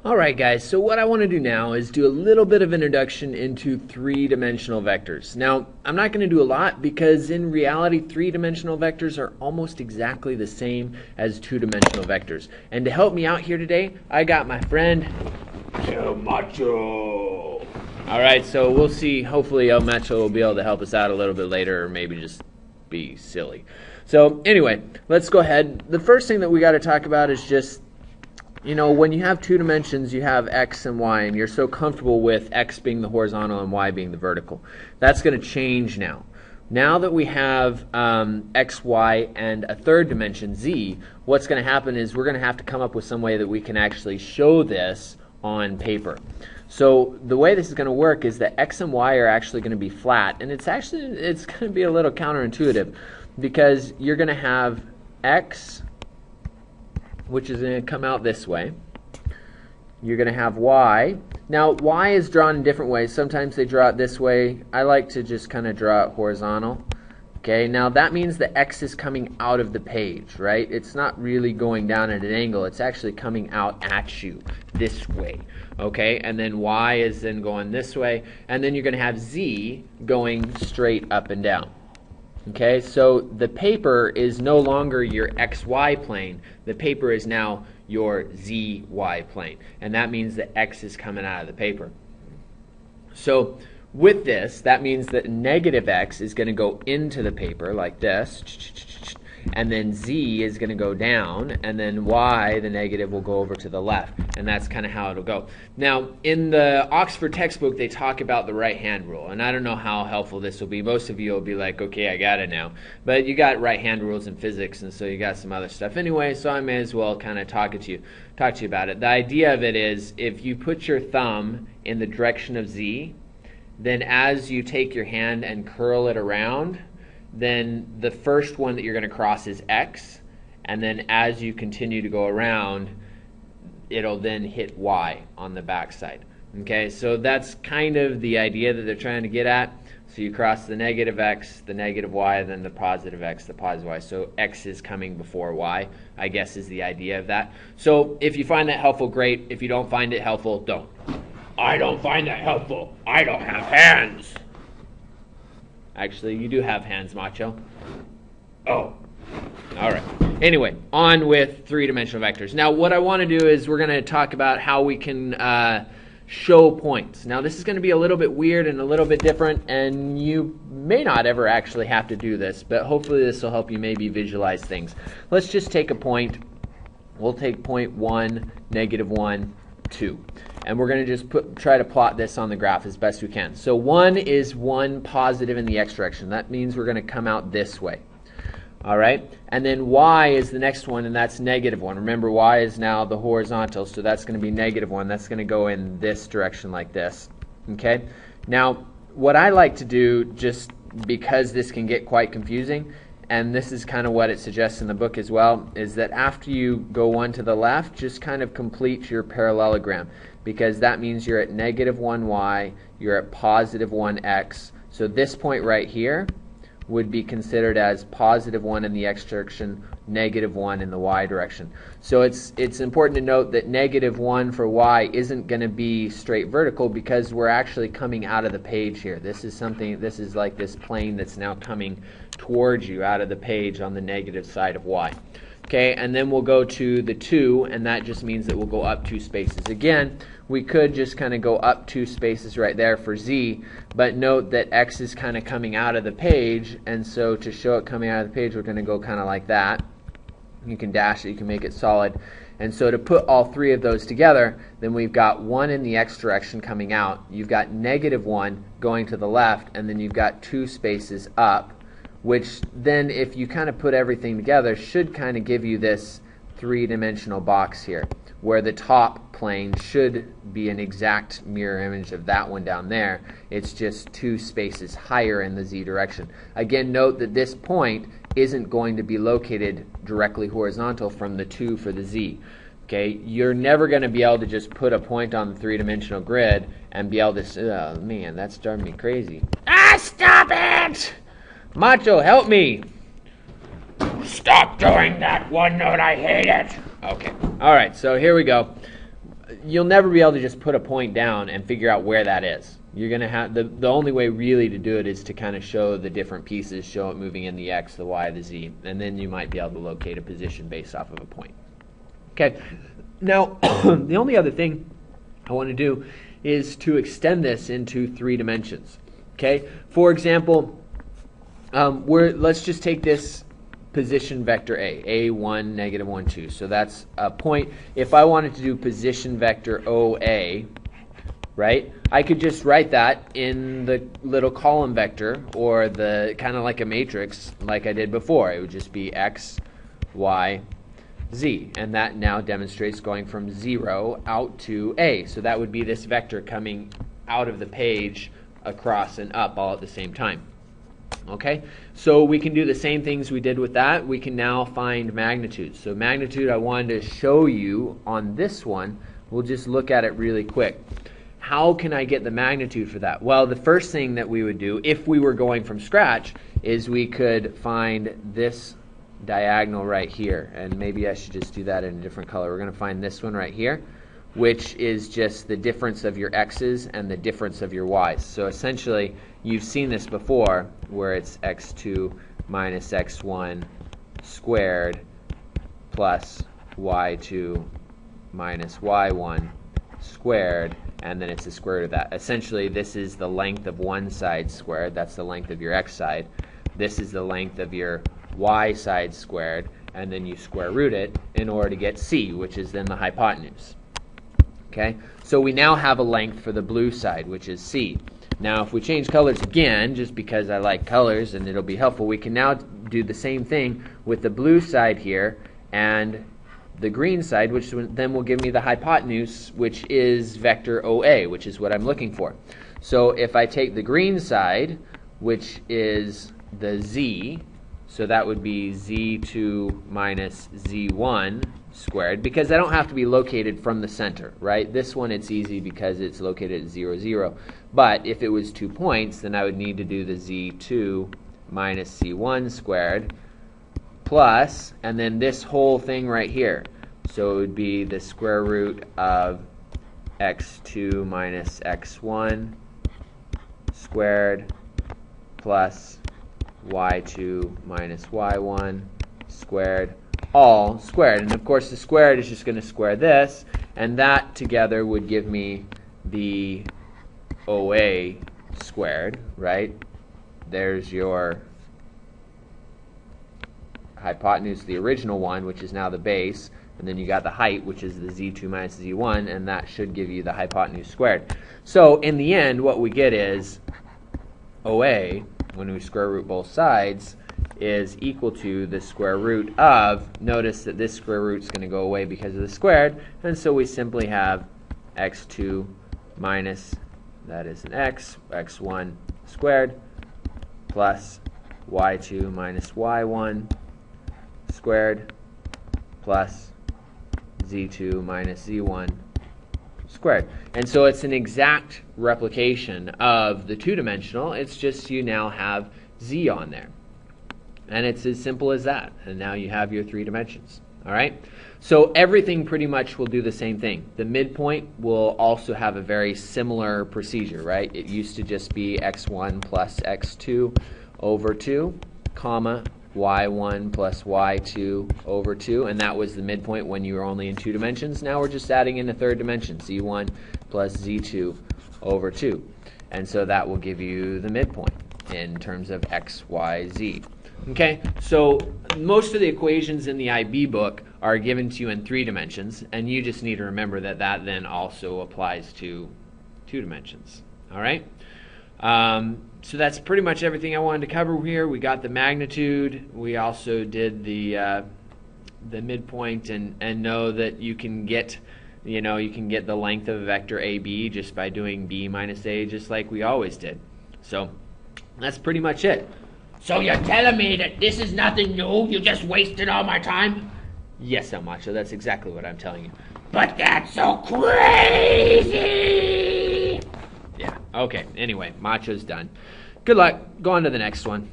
Alright guys, so what I want to do now is do a little bit of introduction into three-dimensional vectors. Now, I'm not going to do a lot because in reality three-dimensional vectors are almost exactly the same as two-dimensional vectors. And to help me out here today, I got my friend El Macho. Alright, so we'll see, hopefully El Macho will be able to help us out a little bit later, or maybe just be silly. So anyway, let's go ahead. The first thing that we got to talk about is just, you know, when you have two dimensions, you have x and y, and you're so comfortable with x being the horizontal and y being the vertical. That's going to change now. Now that we have x, y, and a third dimension, z, what's going to happen is we're going to have to come up with some way that we can actually show this on paper. So the way this is going to work is that x and y are actually going to be flat, and it's going to be a little counterintuitive because you're going to have x, which is going to come out this way. You're going to have y. Now, y is drawn in different ways. Sometimes they draw it this way. I like to just kind of draw it horizontal. Okay, now that means that x is coming out of the page, right? It's not really going down at an angle. It's actually coming out at you this way. Okay, and then y is then going this way. And then you're going to have z going straight up and down. Okay, so the paper is no longer your xy plane. The paper is now your zy plane. And that means that x is coming out of the paper. So with this, that means that negative x is going to go into the paper like this. And then z is going to go down, and then y, the negative, will go over to the left. And that's kind of how it'll go. Now, in the Oxford textbook, they talk about the right-hand rule. And I don't know how helpful this will be. Most of you will be like, okay, I got it now. But you got right-hand rules in physics, and so you got some other stuff anyway, so I may as well kind of talk to you about it. The idea of it is, if you put your thumb in the direction of z, then as you take your hand and curl it around, then the first one that you're going to cross is x, and then as you continue to go around, it'll then hit y on the backside. Okay, so that's kind of the idea that they're trying to get at. So you cross the negative x, the negative y, and then the positive x, the positive y. So x is coming before y, I guess, is the idea of that. So if you find that helpful, great. If you don't find it helpful, don't. I don't find that helpful. I don't have hands. Actually, you do have hands, Macho. Oh. All right. Anyway, on with three-dimensional vectors. Now, what I want to do is we're going to talk about how we can show points. Now, this is going to be a little bit weird and a little bit different, and you may not ever actually have to do this, but hopefully this will help you maybe visualize things. Let's just take a point. We'll take point 1, -1, 2. And we're going to just try to plot this on the graph as best we can. So 1 is 1 positive in the x direction. That means we're going to come out this way. All right? And then y is the next one, and that's -1. Remember, y is now the horizontal, so that's going to be -1. That's going to go in this direction like this. Okay? Now, what I like to do, just because this can get quite confusing, and this is kind of what it suggests in the book as well, is that after you go one to the left, just kind of complete your parallelogram, because that means you're at -1y, you're at +1x. So this point right here would be considered as +1 in the x direction, -1 in the y direction. So it's important to note that -1 for y isn't going to be straight vertical because we're actually coming out of the page here. This is like this plane that's now coming towards you out of the page on the negative side of y. Okay, and then we'll go to the 2, and that just means that we'll go up 2 spaces. Again, we could just kind of go up 2 spaces right there for z, but note that x is kind of coming out of the page, and so to show it coming out of the page, we're going to go kind of like that. You can dash it, you can make it solid. And so to put all three of those together, then we've got 1 in the x direction coming out, you've got -1 going to the left, and then you've got 2 spaces up, which then, if you kind of put everything together, should kind of give you this three-dimensional box here, where the top plane should be an exact mirror image of that one down there. It's just 2 spaces higher in the z direction. Again, note that this point isn't going to be located directly horizontal from the 2 for the z. Okay, you're never going to be able to just put a point on the three-dimensional grid and be able to, oh man, that's driving me crazy. Ah, stop it! Macho, help me! Stop doing that one note, I hate it! Okay, alright, so here we go. you'll never be able to just put a point down and figure out where that is. You're going to have, the only way really to do it is to kind of show the different pieces, show it moving in the x, the y, the z, and then you might be able to locate a position based off of a point. Okay, now the only other thing I want to do is to extend this into 3 dimensions. Okay, for example, let's just take this position vector A1, -1, 2. So that's a point. If I wanted to do position vector OA, right, I could just write that in the little column vector, or the kind of like a matrix like I did before. It would just be X, Y, Z. And that now demonstrates going from 0 out to A. So that would be this vector coming out of the page across and up all at the same time. Okay, so we can do the same things we did with that. We can now find magnitude. So magnitude I wanted to show you on this one. We'll just look at it really quick. How can I get the magnitude for that? Well, the first thing that we would do if we were going from scratch is we could find this diagonal right here. And maybe I should just do that in a different color. We're going to find this one right here, which is just the difference of your x's and the difference of your y's. So essentially, you've seen this before, where it's x2 minus x1 squared plus y2 minus y1 squared, and then it's the square root of that. Essentially, this is the length of one side squared. That's the length of your x side. This is the length of your y side squared, and then you square root it in order to get c, which is then the hypotenuse. Okay, so we now have a length for the blue side, which is c. Now, if we change colors again, just because I like colors and it'll be helpful, we can now do the same thing with the blue side here and the green side, which then will give me the hypotenuse, which is vector OA, which is what I'm looking for. So if I take the green side, which is the z, so that would be z2 minus z1 squared, because I don't have to be located from the center, right? This one it's easy because it's located at 0, 0. But if it was 2 points, then I would need to do the z2 minus c1 squared plus, and then this whole thing right here. So it would be the square root of x2 minus x1 squared plus y2 minus y1 squared, all squared. And of course the squared is just going to square this, and that together would give me the OA squared, right? There's your hypotenuse, the original one, which is now the base, and then you got the height, which is the z2 minus z1, and that should give you the hypotenuse squared. So in the end, what we get is OA, when we square root both sides, is equal to the square root of, notice that this square root is going to go away because of the squared, and so we simply have x2 minus, that is an x, x1 squared, plus y2 minus y1 squared, plus z2 minus z1 squared. And so it's an exact replication of the two-dimensional. It's just you now have z on there. And it's as simple as that. And now you have your 3 dimensions. All right? So everything pretty much will do the same thing. The midpoint will also have a very similar procedure, right? It used to just be x1 plus x2 over 2, comma, y1 plus y2 over 2, and that was the midpoint when you were only in 2 dimensions. Now we're just adding in a third dimension, z1 plus z2 over 2. And so that will give you the midpoint in terms of x, y, z. Okay, so most of the equations in the IB book are given to you in 3 dimensions, and you just need to remember that that then also applies to 2 dimensions. All right? So that's pretty much everything I wanted to cover here. We got the magnitude. We also did the midpoint, and know that you can get, you can get the length of a vector AB just by doing B minus A, just like we always did. So that's pretty much it. So you're telling me that this is nothing new? You just wasted all my time? Yes, El Macho, that's exactly what I'm telling you. But that's so crazy! Yeah, okay, anyway, Macho's done. Good luck. Go on to the next one.